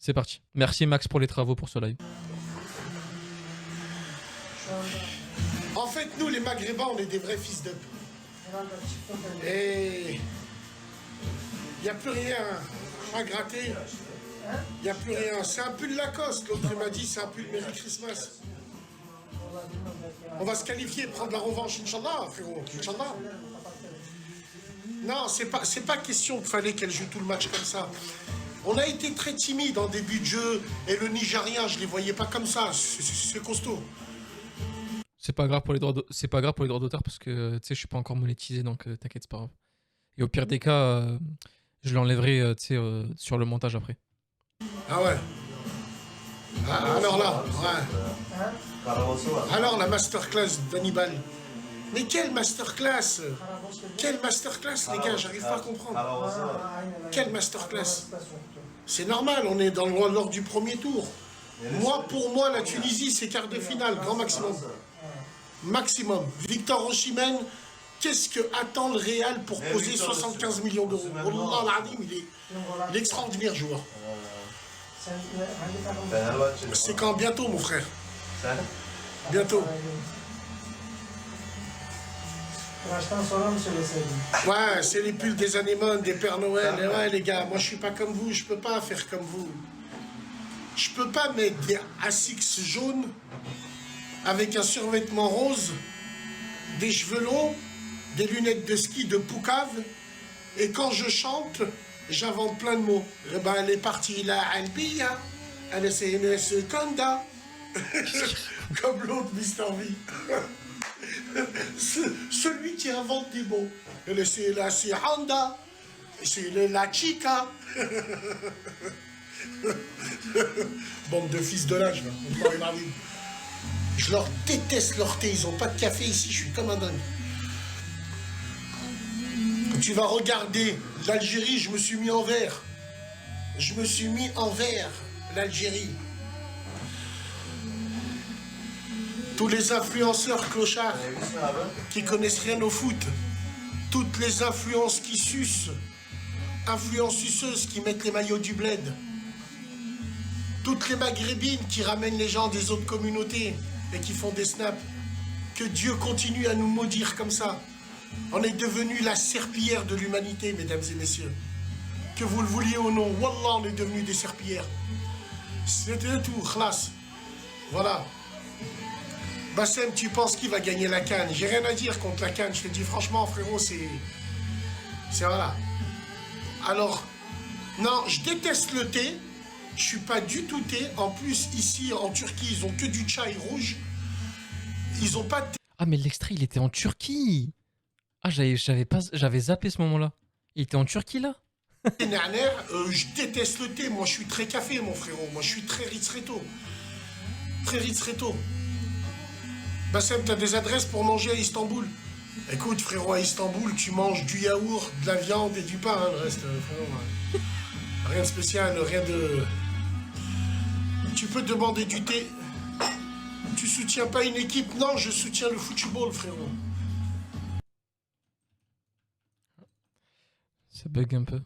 C'est parti. Merci Max pour les travaux pour ce live. En fait, nous, les Maghrébins, on est des vrais fils d'up. Et il n'y a plus rien à gratter. Il n'y a plus rien. C'est un pull Lacoste. L'autre m'a dit c'est un pull Merry Christmas. On va se qualifier, prendre la revanche, Inch'Allah, frérot. Inch'Allah. Non, c'est pas question qu'il fallait qu'elle joue tout le match comme ça. On a été très timide en début de jeu. Et le Nigérien, je les voyais pas comme ça. C'est costaud. C'est pas grave pour les droits d'auteur parce que tu sais, je suis pas encore monétisé donc t'inquiète, c'est pas grave. Et au pire des cas, je l'enlèverai tu sais, sur le montage après. Ah ouais. Ah, alors là, ouais. Alors la masterclass d'Hannibal. Mais quelle masterclass! Quelle masterclass, les gars, j'arrive pas à comprendre. Quelle masterclass! C'est normal, on est lors du premier tour. Moi, pour moi, la Tunisie, c'est quart de finale, grand maximum. Maximum. Victor Osimhen, qu'est-ce que attend le Real pour poser 75 millions d'euros? Wallah al-Adim, il est extraordinaire joueur. C'est quand bientôt, mon frère? Bientôt. Ouais, c'est les pulls des anémones, des Pères Noël. Et ouais, les gars, moi je suis pas comme vous, je peux pas faire comme vous. Je peux pas mettre des Asics jaunes avec un survêtement rose, des cheveux longs, des lunettes de ski de Poucave, et quand je chante, j'invente plein de mots. Eh ben, elle est partie là, Albiya, elle est CNS Kanda, comme l'autre Mister V. Celui qui invente des mots. C'est la Honda, c'est la Chica. Bande de fils de l'âge, là. Je leur déteste leur thé, ils ont pas de café ici, je suis comme un dingue. Quand tu vas regarder l'Algérie, je me suis mis en vert. Je me suis mis en vert, l'Algérie. Tous les influenceurs clochards qui connaissent rien au foot, toutes les influences qui sucent, influences suceuses qui mettent les maillots du bled, toutes les maghrébines qui ramènent les gens des autres communautés et qui font des snaps. Que Dieu continue à nous maudire comme ça. On est devenu la serpillière de l'humanité, mesdames et messieurs. Que vous le vouliez ou non, wallah, on est devenus des serpillères. C'était tout, khlas. Voilà. Bassem, tu penses qui va gagner la CAN? J'ai rien à dire contre la CAN, je te dis franchement, frérot, c'est voilà. Alors, non, je déteste le thé. Je suis pas du tout thé. En plus, ici, en Turquie, ils ont que du chai rouge. Ils ont pas de thé. Ah mais l'extrait il était en Turquie. Ah j'avais zappé ce moment-là. Il était en Turquie là? Je déteste le thé. Moi, je suis très café, mon frérot. Moi, je suis très ristretto. Très ristretto. Bassem, t'as des adresses pour manger à Istanbul? Écoute, frérot, à Istanbul, tu manges du yaourt, de la viande et du pain, hein, le reste, frérot. Rien de spécial, rien de... Tu peux demander du thé. Tu soutiens pas une équipe? Non, je soutiens le football, frérot. Ça bug un peu.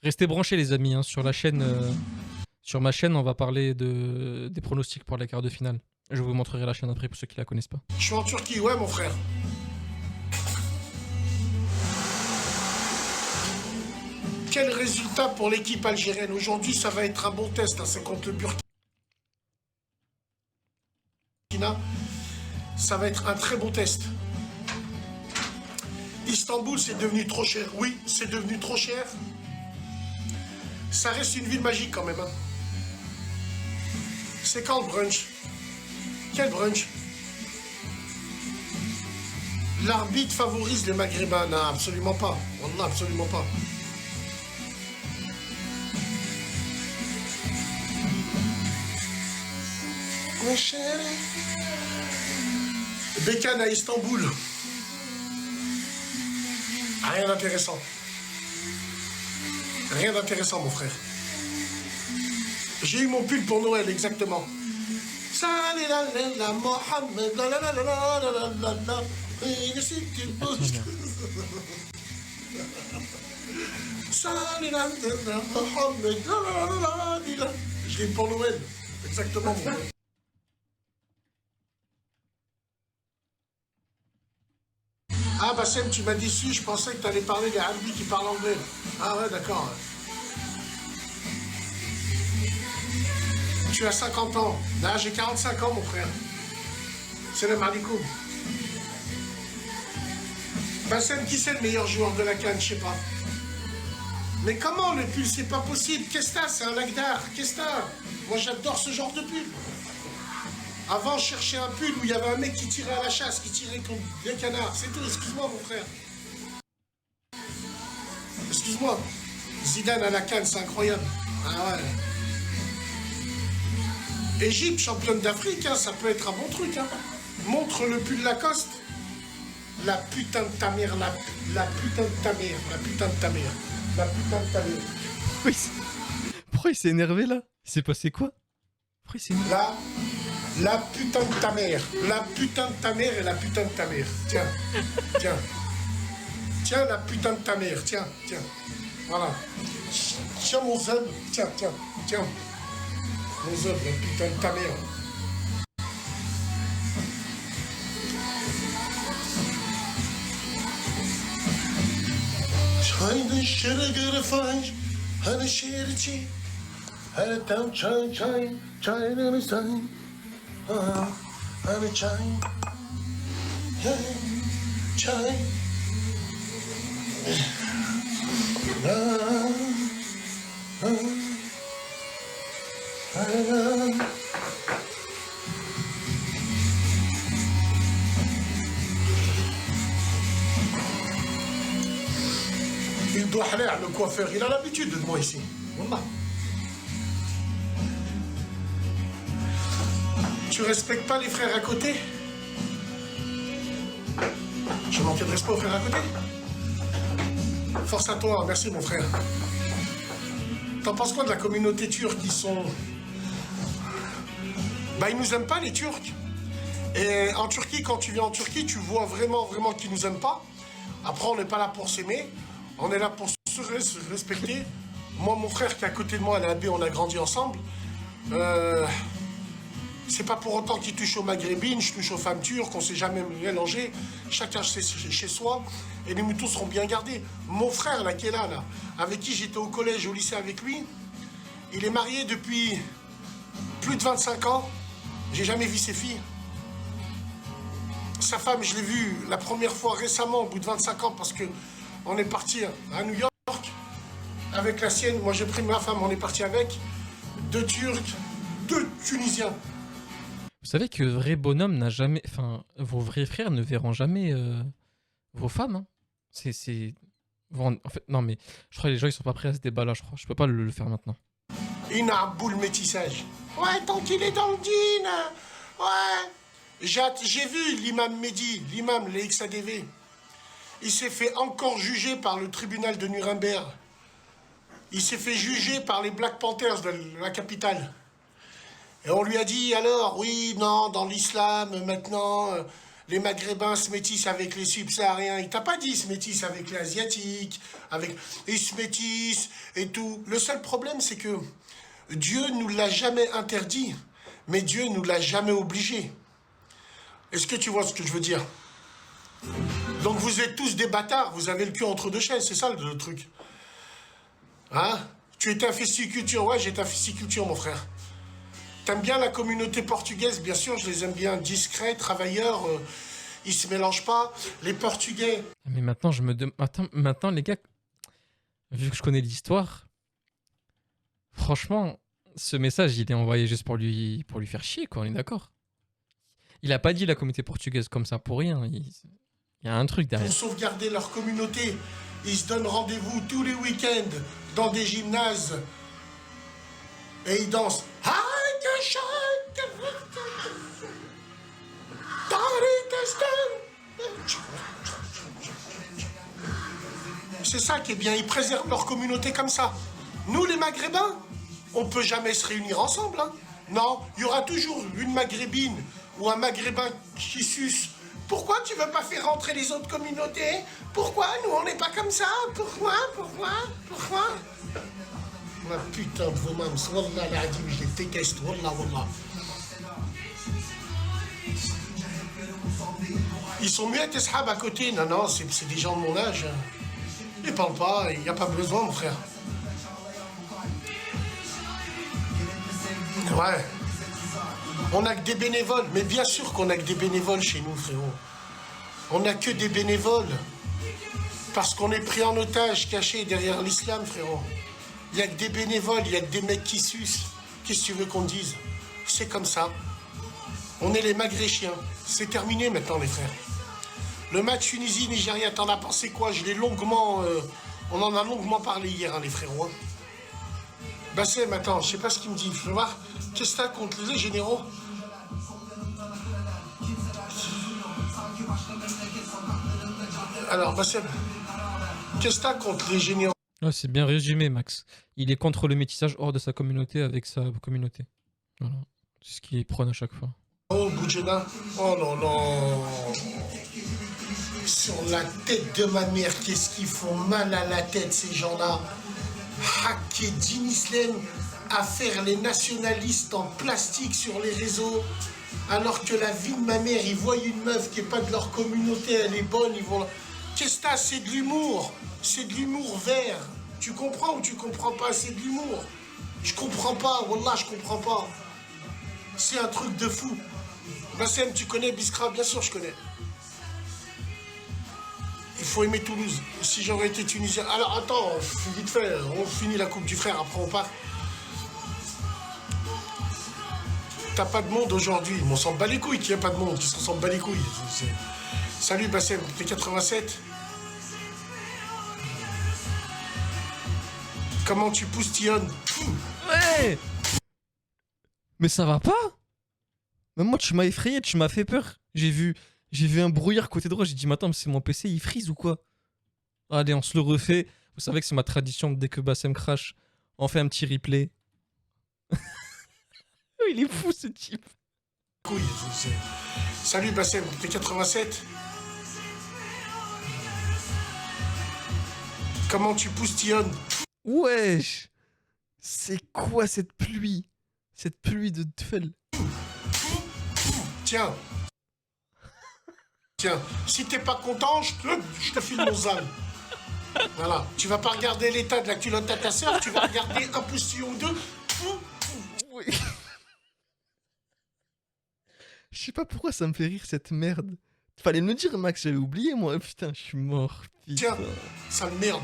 Restez branchés les amis, hein, sur la chaîne... sur ma chaîne, on va parler des pronostics pour les quarts de finale. Je vous montrerai la chaîne après pour ceux qui la connaissent pas. Je suis en Turquie, ouais, mon frère. Quel résultat pour l'équipe algérienne? Aujourd'hui, ça va être un bon test. Hein, c'est contre le Burkina. Ça va être un très bon test. Istanbul, c'est devenu trop cher. Oui, c'est devenu trop cher. Ça reste une ville magique quand même. Hein. C'est quand le brunch? Quel brunch? L'arbitre favorise les Maghrébins? Non, absolument pas. Non, absolument pas. Bécane à Istanbul. Rien d'intéressant. Rien d'intéressant, mon frère. J'ai eu mon pull pour Noël, exactement. Je l'ai pour Noël. Exactement, mon gars. Ah, Bassem, tu m'as déçu, je pensais que tu allais parler des Hamdi qui parlent anglais. Ah ouais, d'accord. Tu as 50 ans. Là, j'ai 45 ans, mon frère. Salam alaikum. Bassem, qui c'est le meilleur joueur de la CAN? Je sais pas. Mais comment le pull? C'est pas possible. Qu'est-ce que t'as? C'est un Agdar. Qu'est-ce que t'as? Moi, j'adore ce genre de pull. Avant, je cherchais un pull où il y avait un mec qui tirait à la chasse, qui tirait contre des canards. C'est tout. Excuse-moi, mon frère. Excuse-moi. Zidane à la CAN, c'est incroyable. Ah ouais. Égypte, championne d'Afrique, hein, ça peut être un bon truc. Hein. Montre le pull Lacoste. La putain de ta mère, la putain de ta mère, la putain de ta mère, la putain de ta mère. Pourquoi il s'est énervé là? Il s'est passé quoi? Pourquoi il s'est énervé? La putain de ta mère, la putain de ta mère et la putain de ta mère. Tiens, tiens. Tiens, la putain de ta mère, tiens, tiens. Voilà. Tiens mon zeb, tiens, tiens, tiens. Mon zeb, la putain de ta mère. Çayını şırıgırı fay, hani şehirci, her tam çay, çayını say, hani çay, çay. Il doit aller le coiffeur, il a l'habitude de moi ici. Wallah. Tu respectes pas les frères à côté? Je manquais de respect aux frères à côté? Force à toi, merci mon frère. T'en penses quoi de la communauté turque qui sont... Bah ils nous aiment pas les Turcs. Et en Turquie, quand tu viens en Turquie, tu vois vraiment qu'ils nous aiment pas. Après, on n'est pas là pour s'aimer. On est là pour se respecter. Moi, mon frère qui est à côté de moi, à la AB, on a grandi ensemble. C'est pas pour autant qu'il touche aux maghrébines, je touche aux femmes turques, on s'est jamais mélangé. Chacun chez soi. Et les moutons seront bien gardés. Mon frère, là, qui est là, avec qui j'étais au collège, au lycée avec lui, il est marié depuis plus de 25 ans. J'ai jamais vu ses filles. Sa femme, je l'ai vue la première fois récemment, au bout de 25 ans, parce que on est parti à New York avec la sienne. Moi, j'ai pris ma femme, on est parti avec. 2 Turcs, 2 Tunisiens. Vous savez que vrai bonhomme n'a jamais... Enfin, vos vrais frères ne verront jamais vos femmes. Hein. C'est... En fait, non, mais je crois que les gens, ils sont pas prêts à ce débat-là, je crois. Je peux pas le faire maintenant. Il a un boule métissage. Ouais, tant qu'il est dans le jean. Ouais. J'ai vu l'imam Mehdi, l'imam, les XADV. Il s'est fait encore juger par le tribunal de Nuremberg. Il s'est fait juger par les Black Panthers de la capitale. Et on lui a dit, alors, oui, non, dans l'islam, maintenant, les Maghrébins se métissent avec les subsahariens. Il t'a pas dit, ils se métissent avec les Asiatiques, ils se métissent et tout. Le seul problème, c'est que Dieu nous l'a jamais interdit, mais Dieu nous l'a jamais obligé. Est-ce que tu vois ce que je veux dire? Donc vous êtes tous des bâtards, vous avez le cul entre 2 chaises, c'est ça le truc. Hein? Tu étais à Festiculture, ouais, j'étais à Festiculture, mon frère. T'aimes bien la communauté portugaise? Bien sûr, je les aime bien, discrets, travailleurs, ils se mélangent pas. Les Portugais... Mais maintenant, je me demande... Maintenant, les gars, vu que je connais l'histoire, franchement, ce message, il est envoyé juste pour lui faire chier, quoi, on est d'accord? Il a pas dit la communauté portugaise comme ça pour rien. Il y a un truc derrière. Pour sauvegarder leur communauté, ils se donnent rendez-vous tous les week-ends dans des gymnases. Et ils dansent. C'est ça qui est bien, ils préservent leur communauté comme ça. Nous, les Maghrébins, on peut jamais se réunir ensemble. Hein. Non, il y aura toujours une Maghrébine ou un Maghrébin qui suce Pourquoi tu veux pas faire rentrer les autres communautés? Pourquoi nous on n'est pas comme ça? Pourquoi? Ma putain de vos mams, wallah l'adib, je les déteste, wallah. Ils sont mieux à tes sahab à côté, non, c'est des gens de mon âge. Ils parlent pas, il n'y a pas besoin mon frère. Ouais. On n'a que des bénévoles, mais bien sûr qu'on n'a que des bénévoles chez nous, frérot. On n'a que des bénévoles. Parce qu'on est pris en otage, caché derrière l'islam, frérot. Il n'y a que des bénévoles, il n'y a que des mecs qui sucent. Qu'est-ce que tu veux qu'on dise? C'est comme ça. On est les magréchiens. C'est terminé maintenant, les frères. Le match Tunisie-Nigeria, t'en as pensé quoi? On en a longuement parlé hier, hein, les frérots. Bassem, attends, je sais pas ce qu'il me dit. Je vais voir. Qu'est-ce que t'as contre les généraux? Alors, Bassem, qu'est-ce que t'as contre les généraux? Ah, c'est bien résumé, Max. Il est contre le métissage hors de sa communauté avec sa communauté. Voilà. C'est ce qu'il prône à chaque fois. Oh, Boudjena. Oh non, non. Sur la tête de ma mère, qu'est-ce qu'ils font mal à la tête, ces gens-là. Hacké Din Islam à faire les nationalistes en plastique sur les réseaux, alors que la vie de ma mère, ils voient une meuf qui n'est pas de leur communauté, elle est bonne, ils vont... Qu'est-ce que t'as? C'est de l'humour. C'est de l'humour vert. Tu comprends ou tu comprends pas? C'est de l'humour. Je comprends pas, wallah, je comprends pas. C'est un truc de fou. Bassem, tu connais Biskra? Bien sûr, je connais. Il faut aimer Toulouse. Si j'aurais été tunisien... Alors, attends, vite fait, on finit la Coupe du Frère, après on part. T'as pas de monde aujourd'hui. On s'en bat les couilles qu'il n'y a pas de monde. Qui s'en bat les couilles. Salut, Bassem, t'es 87. Comment tu poustillonnes? Ouais. Mais ça va pas? Même moi, tu m'as effrayé, tu m'as fait peur. J'ai vu un brouillard côté droit, j'ai dit, mais attends, c'est mon PC, il freeze ou quoi? Allez, on se le refait. Vous savez que c'est ma tradition, dès que Bassem crash, on fait un petit replay. Il est fou, ce type. Oui, salut, Bassem, t'es 87. Comment tu poustillonnes? Wesh. C'est quoi cette pluie? Cette pluie de Tfel. Tiens, si t'es pas content, je te file mon zam. Voilà, tu vas pas regarder l'état de la culotte à ta sœur, tu vas regarder un postillon ou deux. Oui. Je sais pas pourquoi ça me fait rire cette merde. Fallait me le dire, Max, j'avais oublié moi. Putain, je suis mort. Putain. Tiens, sale merde.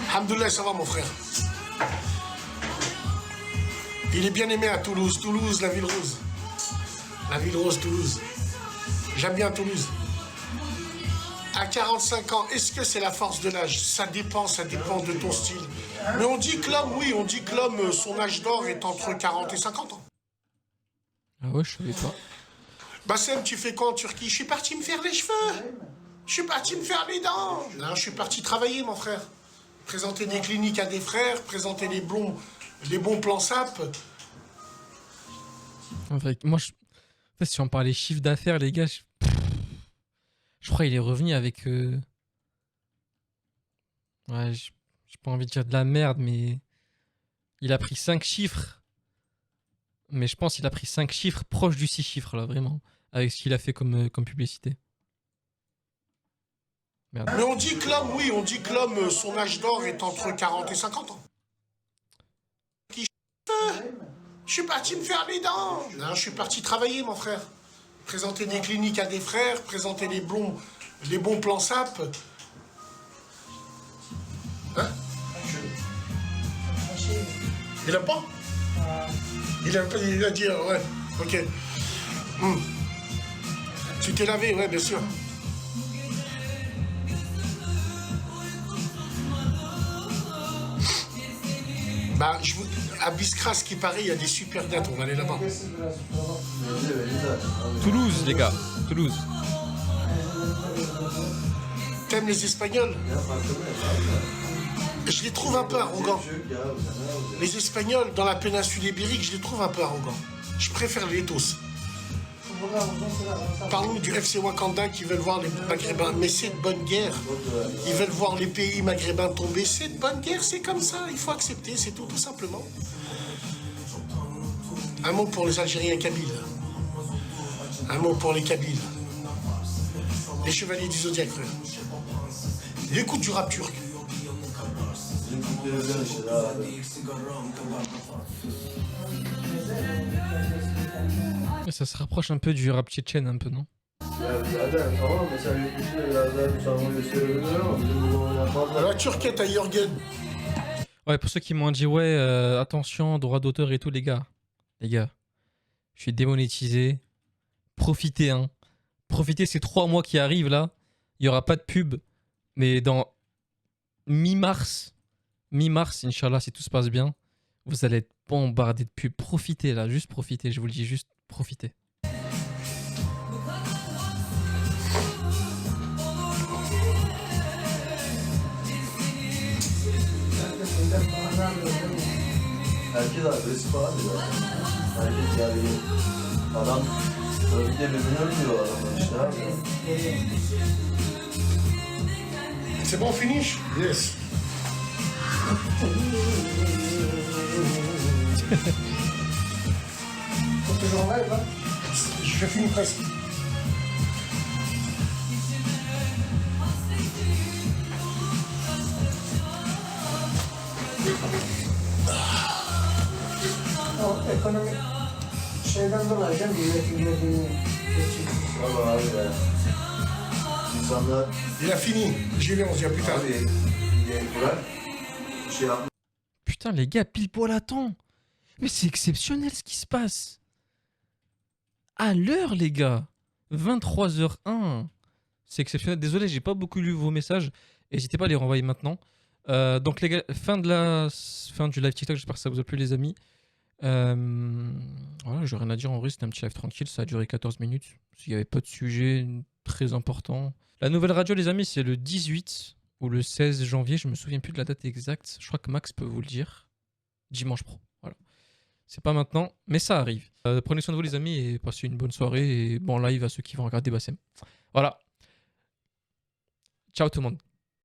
Alhamdoulilah, ça va mon frère. Il est bien aimé à Toulouse. Toulouse, la ville rose. La ville rose, Toulouse. J'aime bien Toulouse. À 45 ans, est-ce que c'est la force de l'âge? Ça dépend de ton style. Mais on dit que l'homme, oui, on dit que l'homme, son âge d'or est entre 40 et 50 ans. Ah ouais, je savais pas. Bassem, tu fais quoi en Turquie? Je suis parti me faire les cheveux. Je suis parti me faire les dents. Là, je suis parti travailler, mon frère. Présenter des cliniques à des frères, présenter les bons plans SAP. En fait, moi, en fait, si on parlait chiffre d'affaires, les gars, je crois qu'il est revenu avec... Ouais, j'ai pas envie de dire de la merde, mais... Il a pris 5 chiffres. Mais je pense qu'il a pris 5 chiffres proches du 6 chiffres, là, vraiment. Avec ce qu'il a fait comme publicité. Merde. Mais on dit que l'homme, oui, on dit que l'homme, son âge d'or est entre 40 et 50 ans. Je suis parti me faire les dents. Là, je suis parti travailler, mon frère. Présenter des cliniques à des frères, présenter les bons plans SAP. Hein? Il aime pas? Il aime pas, il a dit, ouais, ok. Tu t'es lavé, ouais, bien sûr. Bah, à Biskra, ce qui paraît, il y a des super dates, on va aller là-bas. Toulouse, les gars, Toulouse. T'aimes les Espagnols? Je les trouve un peu arrogants. Les Espagnols, dans la péninsule ibérique, je les trouve un peu arrogants. Je préfère les Létos. Parle-nous du FC Wakanda qui veulent voir les Maghrébins. Mais c'est de bonne guerre. Ils veulent voir les pays maghrébins tomber. C'est de bonne guerre, c'est comme ça. Il faut accepter, c'est tout simplement. Un mot pour les Algériens kabyles. Un mot pour les Kabyles. Les chevaliers du Zodiac, frère. Écoute du rap turc. Ça se rapproche un peu du rap tchétchène, un peu, non? La Turquette à Jürgen. Ouais, pour ceux qui m'ont dit, ouais, attention, droit d'auteur et tout, les gars. Les gars, je suis démonétisé. Profitez, hein. Profitez ces 3 mois qui arrivent, là. Il n'y aura pas de pub. Mais dans mi-mars, Inch'Allah, si tout se passe bien, vous allez être bombardé de pubs. Profitez, là. Juste profitez. Je vous le dis, juste profitez. Herkes agresif abi zaten. Herkes yani adam trafikte birbirini öldürüyor adamlar işte abi. C'est bon, finish? Yes. Faut toujours en live, hein? Je finis presque. Ekonomik şeyden dolayı canım üretimlerini Valla abi ya. İnsanlar Il a fini. J'y vais, on se dit à plus tard. abi bırak bir şey yapma. Putain, les gars, pile poil à temps. Mais c'est exceptionnel ce qui se passe. À l'heure, les gars. 23h01. C'est exceptionnel. Désolé, j'ai pas beaucoup lu vos messages. N'hésitez pas à les renvoyer maintenant. Donc, les gars, fin du live TikTok. J'espère que ça vous a plu, les amis. Voilà, j'ai rien à dire en vrai. C'était un petit live tranquille. Ça a duré 14 minutes. Il n'y avait pas de sujet très important. La nouvelle radio, les amis, c'est le 18 ou le 16 janvier. Je me souviens plus de la date exacte. Je crois que Max peut vous le dire. Dimanche pro. Voilà. C'est pas maintenant, mais ça arrive. Prenez soin de vous, les amis, et passez une bonne soirée. Et bon live à ceux qui vont regarder Bassem. Voilà. Ciao tout le monde.